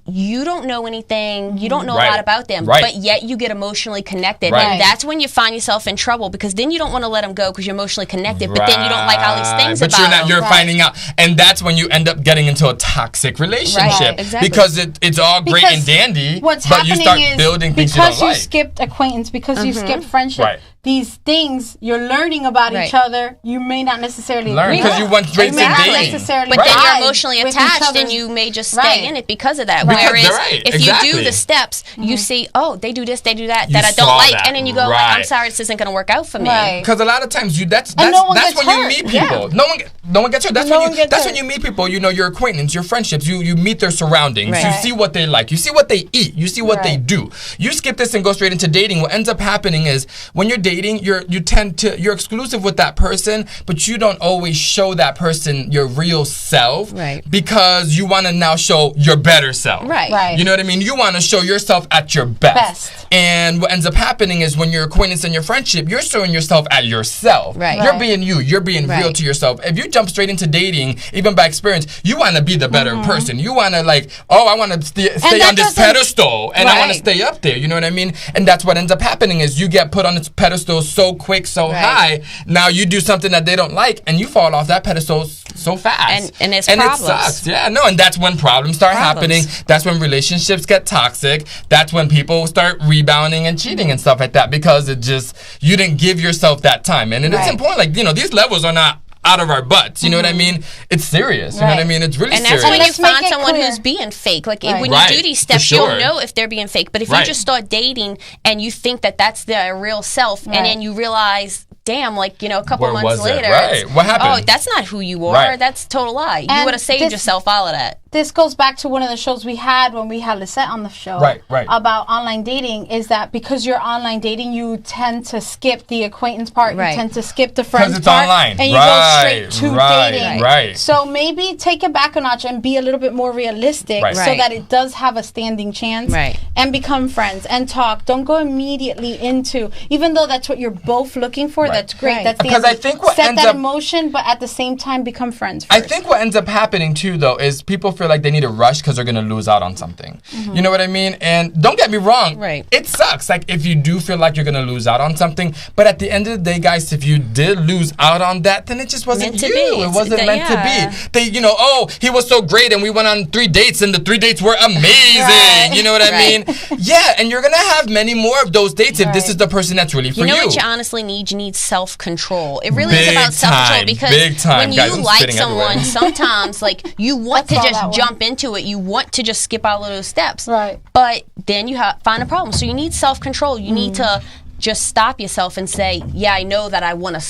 You don't know anything. You don't know a lot about them, but yet you get emotionally connected. And that's when you find yourself in trouble, because then you don't want to let them go because you're emotionally connected, but then you don't like all these things about them. You're finding out. And that's when you end up getting into a toxic relationship. Because it's all great and dandy, but you start building things you don't like. Because you skipped acquaintance, because you skipped friendship, these things you're learning about each other, you may not necessarily learn because you went straight to dating. But then you're emotionally attached, and you may just stay in it because of that. Whereas if you do the steps, you see, oh, they do this, they do that I don't like, and then you go, like, I'm sorry, this isn't going to work out for me. Because a lot of times that's when you meet people. No one gets hurt. That's when you meet people. Your acquaintance, your friendships. You meet their surroundings. You see what they like. You see what they eat. You see what they do. You skip this and go straight into dating. What ends up happening is when you're dating, you're exclusive with that person, but you don't always show that person your real self, because you want to now show your better self. You know what I mean? You want to show yourself at your best. And what ends up happening is when your acquaintance and your friendship, you're showing yourself at yourself. You're being you. You're being real to yourself. If you jump straight into dating, even by experience, you want to be the better person. You want to I want to stay on this pedestal, and I want to stay up there. You know what I mean? And that's what ends up happening is you get put on this pedestal so quick, so high. Now you do something that they don't like, and you fall off that pedestal so fast. And it's problems. It sucks. And that's when problems start happening. That's when relationships get toxic. That's when people start rebounding and cheating and stuff like that, because you didn't give yourself that time. And it's important, these levels are not out of our butts. You know what I mean? It's serious. You know what I mean? It's really serious. And that's when you find someone who's being fake. Like when you do these steps, you'll know if they're being fake. But if you just start dating and you think that that's their real self, and then you realize, damn, like, you know, a couple months later, what happened? Oh, that's not who you are. That's a total lie. You would have saved yourself all of that. This goes back to one of the shows we had when we had Lisette on the show about online dating, is that because you're online dating, you tend to skip the acquaintance part, you tend to skip the friends part, online. And you go straight to dating. So maybe take it back a notch and be a little bit more realistic so that it does have a standing chance and become friends and talk. Don't go immediately into, even though that's what you're both looking for, that's great. That's the because I think what set ends that up, emotion, but at the same time become friends first. I think what ends up happening too, though, is people feel like they need to rush because they're going to lose out on something. You know what I mean? And don't get me wrong, it sucks. Like, if you do feel like you're going to lose out on something, but at the end of the day, guys, if you did lose out on that, then it just wasn't you. It wasn't meant to be. They, you know, oh, he was so great and we went on 3 dates and the 3 dates were amazing. You know what I mean? Yeah, and you're going to have many more of those dates if this is the person that's really for you. You know what you honestly need? You need self-control. It really is about self-control, because when you like someone, sometimes like you want to just jump into it. You want to just skip all of those steps. But then you find a problem. So you need self-control. You need to just stop yourself and say, yeah, I know that I want to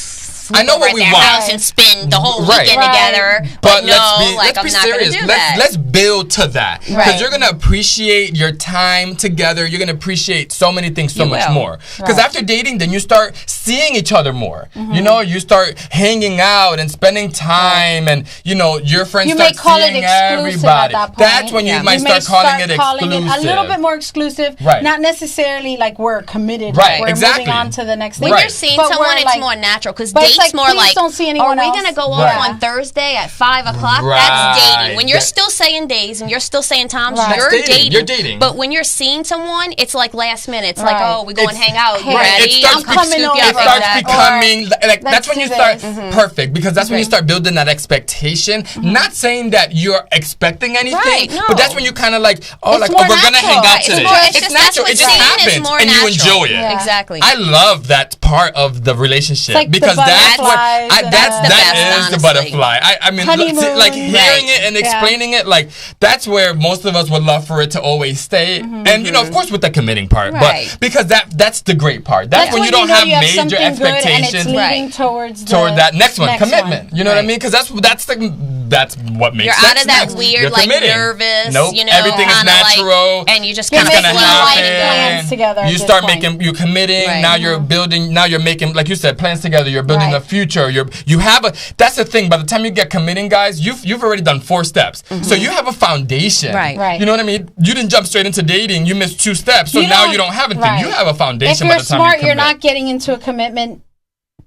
I know what we want. House and spend the whole weekend together. But no, let's be serious. Let's build to that. Because you're going to appreciate your time together. You're going to appreciate so many things so much more. Because after dating, then you start seeing each other more. You know, you start hanging out and spending time, and, you know, your friends start seeing everybody. That's when you might start calling it exclusive. A little bit more exclusive. Not necessarily like we're committed. We're moving on to the next thing. When you're seeing someone, it's more natural. Because dating more like, don't see anyone are we going to go off on Thursday at 5 o'clock? That's dating. When you're still saying days and you're still saying times, you're dating. You're dating. But when you're seeing someone, it's like last minute. It's like, oh, we go and hang out. You ready? I'm coming over. It starts becoming, like, that's when you start, perfect, because that's when you start building that expectation. Not saying that you're expecting anything, but that's when you kind of like, oh, like, oh, we're going to hang out today. It's natural. It just happens. And you enjoy it. Exactly. I love that part of the relationship, because that's what that is the butterfly. I mean, like hearing it and explaining it, like that's where most of us would love for it to always stay. And you know, of course, with the committing part, but because that's the great part. That's when you don't have major expectations towards that next one, commitment. You know what I mean? Because that's what makes you're sense. Out of that weird, like nervous. Nope. You know, everything is natural, and you just kind of plans together. You start making, you're committing. Now you're building. Now you're making, like you said, plans together. You're building a future. You have a. That's the thing. By the time you get committing, guys, you've already done 4 steps. So you have a foundation. Right. You know what I mean? You didn't jump straight into dating. You missed 2 steps. So now you don't have anything. You have a foundation. If you're smart, you're not getting into a commitment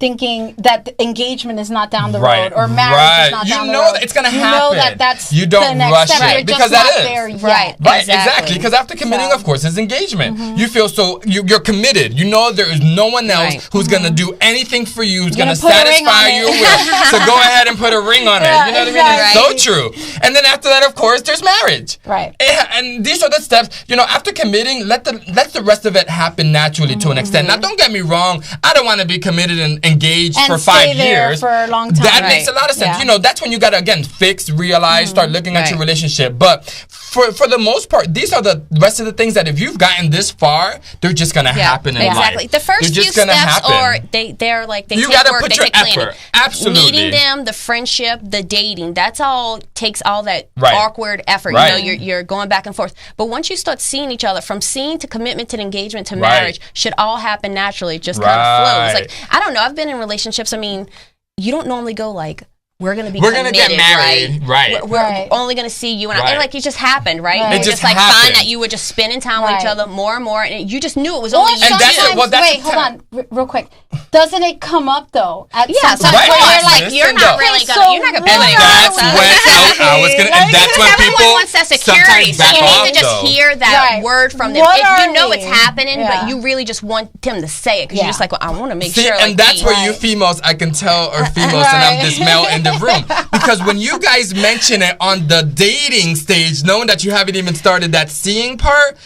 thinking that the engagement is not down the road or marriage is not down the road. You know that it's going to happen. You know that's you don't rush it because that is. There right, exactly. Because after committing, of course, is engagement. You feel so you're committed. You know there is no one else who's going to do anything for you, who's going to satisfy your will. So go ahead and put a ring on it. You know what I mean? It's so true. And then after that, of course, there's marriage. Right. And these are the steps. You know, after committing, let the rest of it happen naturally to an extent. Now, don't get me wrong. I don't want to be committed and engaged for 5 years for a long time. That makes a lot of sense. You know, that's when you gotta again fix, realize, start looking at your relationship. But for the most part, these are the rest of the things that if you've gotten this far, they're just gonna happen in life. The first few steps are they're like they you take gotta work, put they your take planning. effort. Absolutely. Meeting them, the friendship, the dating, that's all takes all that awkward effort. You know, you're going back and forth. But once you start seeing each other, from seeing to commitment to engagement to marriage, should all happen naturally. It just kind of flows. Like, I don't know, I've been in relationships, I mean, you don't normally go like, we're gonna get married, right? We're only gonna see you and I. And like it just happened, right? It just like happened. find that you were just spending time with each other more and more, and you just knew it was only you. And wait, hold on, real quick. Doesn't it come up though? At some point, you're like, you're not really gonna. And that's when I was gonna. And that's when people everyone wants that security. So you need to just hear that word from them. If you know it's happening, but you really just want them to say it because you're just like, well, I want to make sure. And that's where you females, I can tell, are females, and I'm this male in the room. Because when you guys mention it on the dating stage, knowing that you haven't even started that seeing part,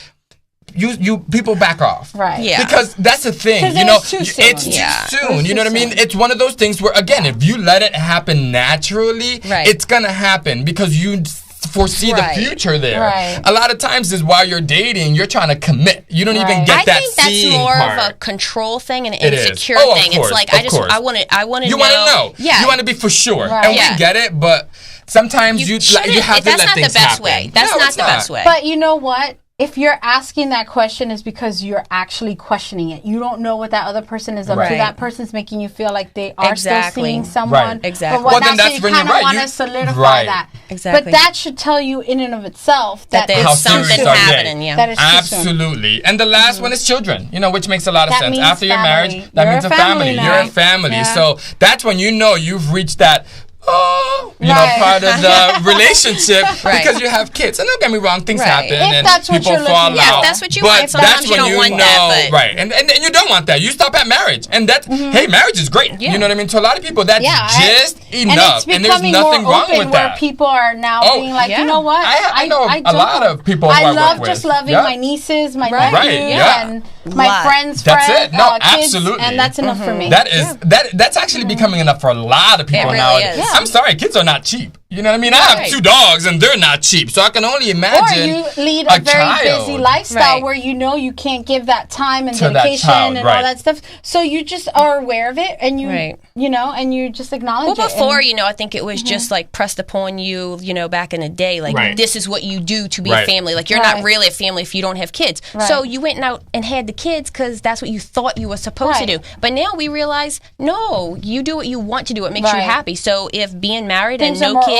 people back off. Right. Yeah. Because that's the thing. It's too soon. It's too soon. You know what I mean? It's one of those things where, again, if you let it happen naturally, it's gonna happen because you foresee the future there. Right. A lot of times is while you're dating, you're trying to commit. You don't even get that seeing part. I think that's more of a control thing and an insecure thing. Course, it's like I want to know. You want to know. Yeah. You want to be for sure. Right. And we get it, but sometimes you have to let things happen. That's not the best way. But you know what? If you're asking that question, is because you're actually questioning it. You don't know what that other person is up to. That person's making you feel like they are still seeing someone. Right. Exactly. But then that's when you kind of want to solidify that. Exactly. But that should tell you in and of itself that there's something happening. Yeah. That is absolutely. And the last one is children, which makes a lot of sense. After your marriage, that means a family. You're a family. Yeah. So that's when you've reached that part of the relationship because you have kids. And don't get me wrong, things happen and people fall out. If that's what you want, sometimes you don't want that. Right. And you don't want that. You stop at marriage. And that's, hey, marriage is great. Yeah. You know what I mean? To a lot of people, that's just enough. And there's nothing wrong with that. Where people are now being like, you know what? I know a lot of people who I love just loving my nieces, my nephew, and my friends' friends. No, kids, absolutely. And that's enough for me. That's actually becoming enough for a lot of people nowadays. I'm sorry, kids are not cheap. You know what I mean? I have 2 dogs and they're not cheap. So I can only imagine. Or you lead a very busy lifestyle where you can't give that time and dedication and all that stuff. So you just are aware of it and you and you just acknowledge it. Well, before, I think it was just like pressed upon you, back in the day. Like this is what you do to be a family. Like you're not really a family if you don't have kids. So you went out and had the kids because that's what you thought you were supposed to do. But now we realize, no, you do what you want to do. It makes you happy. So if being married and no kids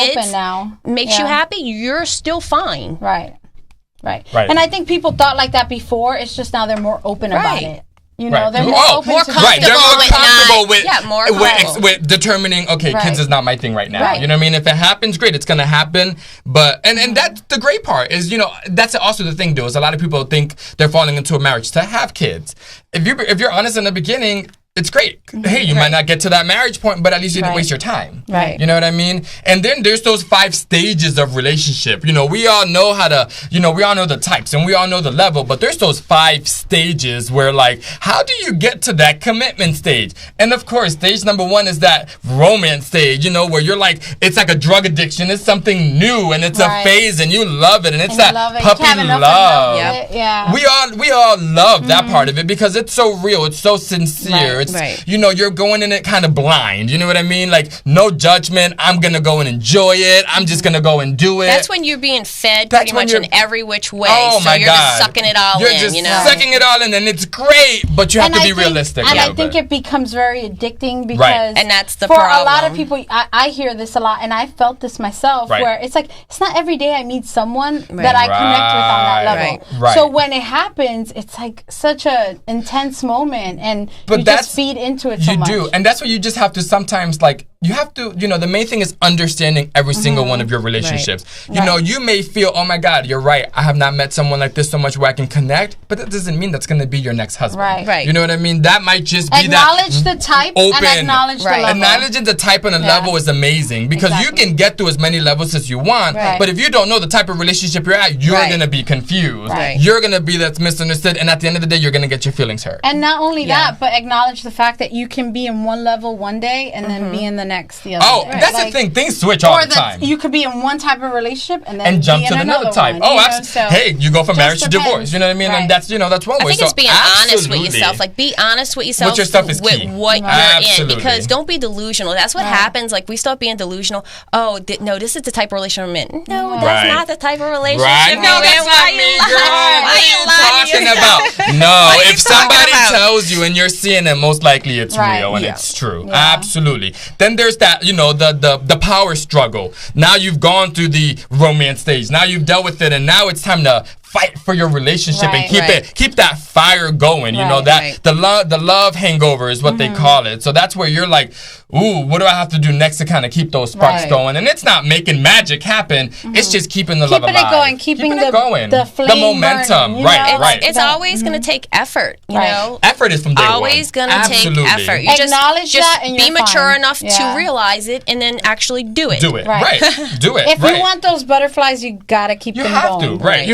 makes you happy, you're still fine. Right. And I think people thought like that before. It's just now they're more open about it. They're more open They're more comfortable with determining, kids is not my thing right now. You know what I mean? If it happens, great, it's going to happen. But, and that's the great part is, that's also the thing, though, is a lot of people think they're falling into a marriage to have kids. If you're honest in the beginning, it's great. Hey, you might not get to that marriage point, but at least you didn't waste your time. Right. You know what I mean? And then there's those 5 stages of relationship. We all know how to, we all know the types and we all know the level, but there's those 5 stages where how do you get to that commitment stage? And of course, stage number 1 is that romance stage, where you're it's like a drug addiction. It's something new and it's a phase and you love it. And it's that puppy love. Yeah. We all love that part of it because it's so real. It's so sincere. You're going in it kind of blind. You know what I mean? No judgment. I'm going to go and enjoy it. I'm just going to go and do it. That's when you're being fed pretty much in every which way. Oh, so you're just sucking it all in. You're just sucking it all in, and it's great, but you have to be realistic. And I think it becomes very addicting because and that's the problem. For a lot of people, I hear this a lot, and I felt this myself, where it's it's not every day I meet someone that I connect with on that level. So when it happens, it's such an intense moment, and you just feed into it so much. You do, and that's what you just have to sometimes you have to, the main thing is understanding every single one of your relationships. You may feel, oh my God, you're right. I have not met someone like this so much where I can connect, but that doesn't mean that's going to be your next husband. Right. You know what I mean? That might just be acknowledge the type and acknowledge the level. Acknowledging the type and the level is amazing because you can get through as many levels as you want, but if you don't know the type of relationship you're at, you're going to be confused. You're going to be that's misunderstood, and at the end of the day, you're going to get your feelings hurt. And not only that, but acknowledge the fact that you can be in one level one day and then be in the next the other day. That's the thing. Things switch all the time. You could be in one type of relationship and then jump to another type. Hey, you go from marriage to divorce. You know what I mean? And that's that's one way. I think it's being honest with yourself. Be honest with yourself. With your stuff is key. With what you're in, because don't be delusional. That's what happens. We start being delusional. Oh, no, this is the type of relationship I'm in. No, that's not the type of relationship. No, that's not me, girl. What are you talking about? No, if somebody tells you and you're seeing it, most likely it's real and it's true. Absolutely. Then there's that, the power struggle. Now you've gone through the romance stage. Now you've dealt with it, and now it's time to fight for your relationship and keep that fire going. The love hangover is what they call it. So that's where you're ooh, what do I have to do next to kind of keep those sparks going? And it's not making magic happen. It's just keeping the love alive. Keeping it going. The flame the momentum. Burning, right. It's always going to take effort, you know. Effort is from day one. Always going to take effort. You acknowledge that and be mature enough to realize it and then actually do it. Do it. Right. Do it. If you want those butterflies, you got to keep them going. You have to. Right.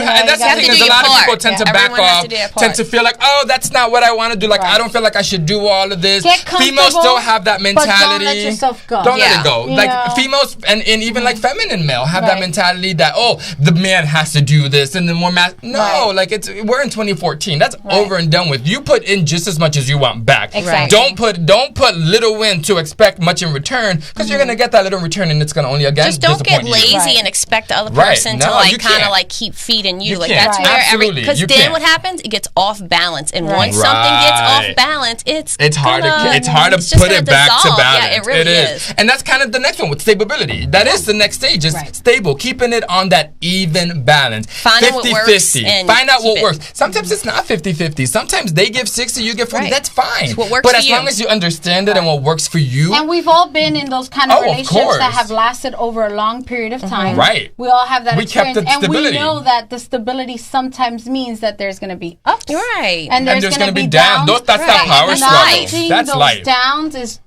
because a lot of people tend to back off, tend to feel like, oh, that's not what I want to do. Like, I don't feel like I should do all of this. Females still have that mentality. But don't let yourself go. Don't let it go. Like, females and even like feminine male have that mentality that, oh, the man has to do this and the more no, like we're in 2014. That's over and done with. You put in just as much as you want back. Exactly. Don't put little in to expect much in return, because you're gonna get that little return and it's gonna only just don't get lazy and expect the other person to like kind of like keep feeding you. Like that's where because then what happens? It gets off balance, and once something gets off balance, it's hard to put it back to balance. Yeah, it really is. And that's kind of the next one with stability. That is the next stage, is stable, keeping it on that even balance. 50-50. Find out what works. Sometimes it's not 50-50. Sometimes they give 60, you give 40. That's fine. It's what works but as long as you understand it and what works for you. And we've all been in those kind of relationships that have lasted over a long period of time. Right. We all have that experience. And we know that the stability sometimes means that there's going to be ups. Right. And there's going to be downs. That's that power struggle. That's life. Those downs is...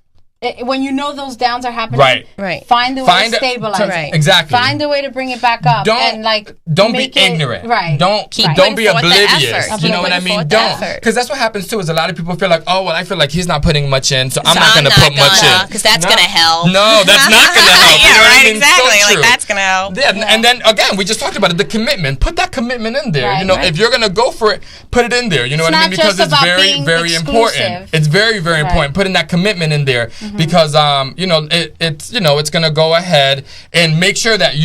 when you know those downs are happening, find a way to stabilize it. Exactly. Find a way to bring it back up. Don't be ignorant. Don't be oblivious. You know what I mean? Don't. Because that's what happens too, is a lot of people feel like, oh, well, I feel like he's not putting much in, so I'm not going to put much in. Because that's going to help. No, that's not going to help. Yeah, right, exactly. Like, that's going to help. Yeah, and then, again, we just talked about it, the commitment. Put that commitment in there. You know, if you're going to go for it, put it in there. You know what I mean? Because it's very, very important. It's very, very important. Putting that commitment in there. Because it's gonna go ahead and make sure that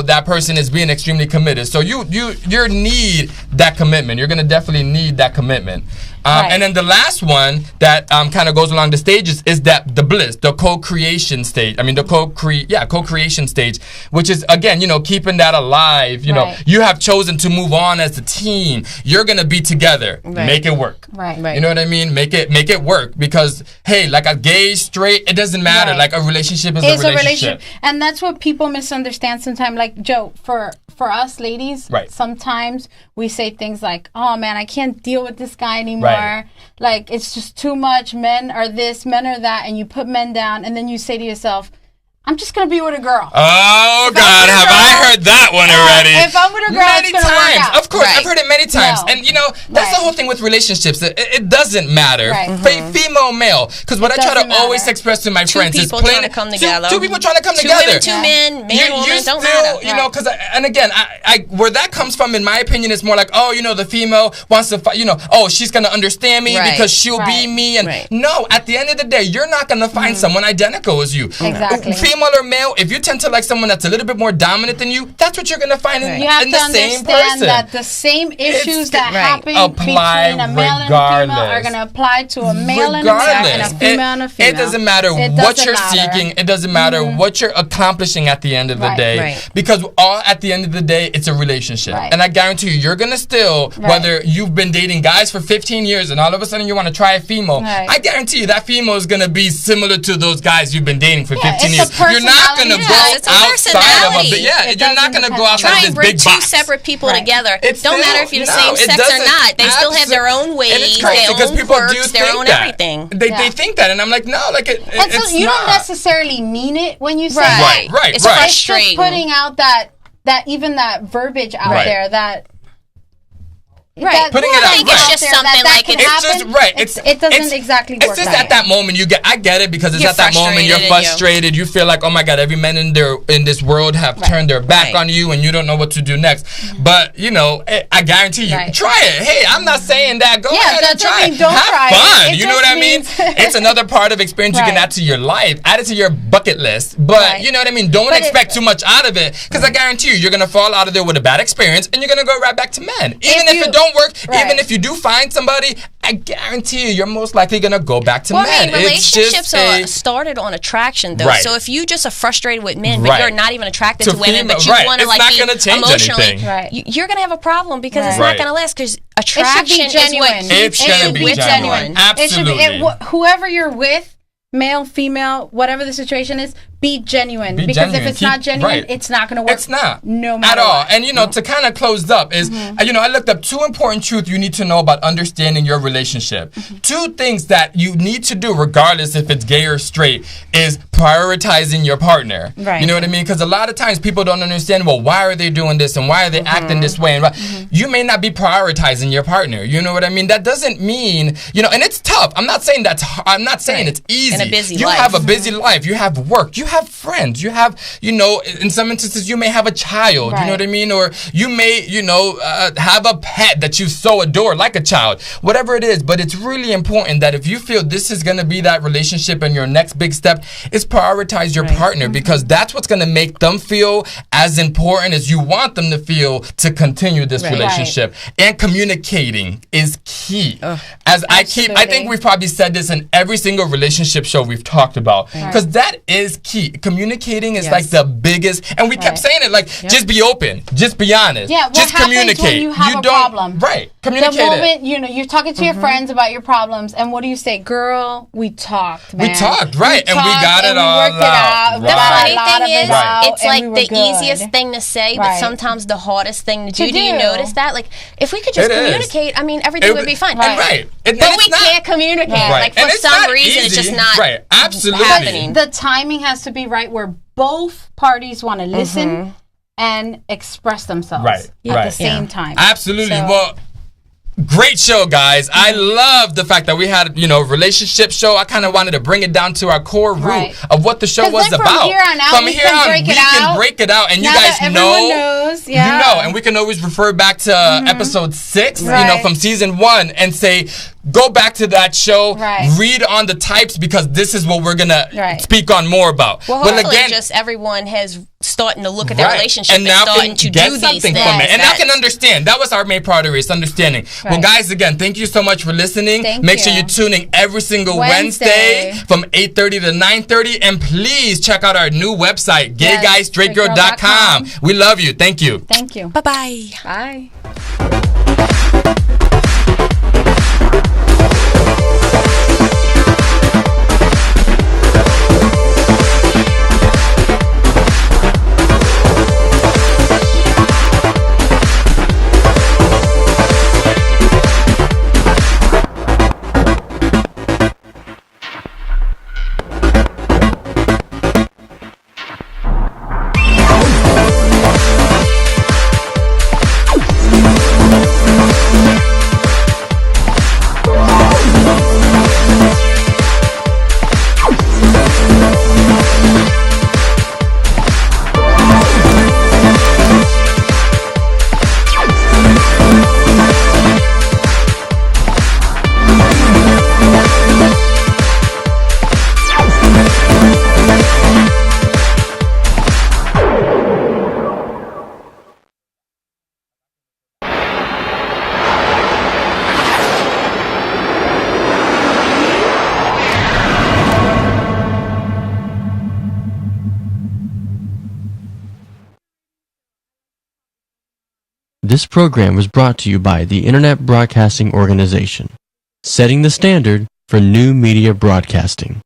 that person is being extremely committed. So you need that commitment. You're gonna definitely need that commitment. And then the last one that kind of goes along the stages is that the bliss, the co-creation stage. I mean, the co-creation stage, which is, again, keeping that alive. You know, you have chosen to move on as a team. You're going to be together. Make it work. Right. You know what I mean? Make it work, because, hey, like a gay, straight, it doesn't matter. Like a relationship is a relationship. And that's what people misunderstand sometimes. Like, Joe, for us ladies, sometimes we say things like, oh, man, I can't deal with this guy anymore. Like, it's just too much. Men are this, men are that, and you put men down, and then you say to yourself, I'm just going to be with a girl. Oh, God, have I heard that one already? If I'm with a girl, it's going to work out. Of course, I've heard it many times. No. And, that's the whole thing with relationships. It doesn't matter. Female, male. Because what I try to always express to my friends is two people trying to come together. Two people trying to come together. Two women, man, woman, don't matter. Because, and again, I where that comes from, in my opinion, is more like, oh, the female wants to, oh, she's going to understand me because she'll be me. And no, at the end of the day, you're not going to find someone identical as you. Exactly. Female or male, if you tend to like someone that's a little bit more dominant than you, that's what you're going to find in the same person. You have to understand that the same issues that happen between a male and a female are going to apply to a male and a female and a female. It doesn't matter what you're seeking. It doesn't matter what you're accomplishing at the end of the day. Because at the end of the day, it's a relationship. And I guarantee you're going to still, whether you've been dating guys for 15 years and all of a sudden you want to try a female, I guarantee you that female is going to be similar to those guys you've been dating for 15 years. You're not going to go outside of a you're not going to go outside of this big box. Try and bring two separate people together. It don't matter if you're the same sex or not. They still have their own ways, their own quirks, their own everything. They think that, and I'm like, no, like it's you don't necessarily mean it when you say that. Right. It's frustrating. It's just putting out that even that verbiage out there that. Putting it out. It's just something like it's just it doesn't exactly work. It's just at that moment I get it, because it's at that moment you're frustrated. You feel like, oh my God, every man in this world have turned their back on you, and you don't know what to do next. But I guarantee you, try it. Hey, I'm not saying that. Go ahead and try it. Have fun. You know what I mean? It's another part of experience you can add to your life, add it to your bucket list. But you know what I mean? Don't expect too much out of it, because I guarantee you're gonna fall out of there with a bad experience, and you're gonna go right back to men, even if it don't work. Even if you do find somebody, I guarantee you're most likely going to go back to men. I mean, relationships are started on attraction, though. So if you just are frustrated with men, but you're not even attracted to women, but you want to be emotionally, you're going to have a problem, because it's not going to last, because attraction is what it's going to be genuine. Absolutely. Whoever you're with, male, female, whatever the situation is, be genuine. Because if it's not genuine, it's not going to work. It's not. No matter at all. what. And, you know, to kind of close up is, you know, I looked up 2 important truths you need to know about understanding your relationship. 2 things that you need to do, regardless if it's gay or straight, is prioritizing your partner. Right. You know what I mean? Because a lot of times people don't understand, well, why are they doing this and why are they acting this way? And you may not be prioritizing your partner. You know what I mean? That doesn't mean, you know, and it's tough. I'm not saying it's easy. In a busy life. You have a busy life. You have work. You have friends. You have, you know, in some instances, you may have a child. You know what I mean? Or you may, you know, have a pet that you so adore, like a child. Whatever it is. But it's really important that if you feel this is going to be that relationship and your next big step, is prioritize your partner, because that's what's going to make them feel as important as you want them to feel to continue this relationship. And communicating is key. As I think we've probably said this in every single relationship show we've talked about, because that is key. Communicating is like the biggest, and we kept saying it, like, just be open, just be honest, just communicate. When you have a problem? Communicate. The moment, you know, you're talking to your friends about your problems, and what do you say? Girl, we talked, man. We talked, and we got it all out. The funny thing is, it's like the easiest thing to say, but sometimes the hardest thing to do. Do you notice that? Like, if we could just communicate, I mean, everything would be fine. But we can't communicate. Like, for some reason, it's just not happening. The timing has to be right where both parties want to listen and express themselves at the same time. Absolutely. Well, great show, guys. I love the fact that we had, you know, relationship show. I kind of wanted to bring it down to our core root of what the show was about. From here on, we can break it out, and now you guys knows, you know, and we can always refer back to episode 6, you know, from season 1, and say, go back to that show, read on the types, because this is what we're gonna speak on more about. Well, hopefully, just everyone has starting to look at their relationship and now starting to get do something these things from it, and now can understand. That was our main priority, is understanding. Well, guys, again, thank you so much for listening. Make sure you're tuning every single Wednesday from 8:30 to 9:30, and please check out our new website, gayguystraightgirl.com. We love you. Thank you. Thank you. Bye-bye. Bye. This program was brought to you by the Internet Broadcasting Organization, setting the standard for new media broadcasting.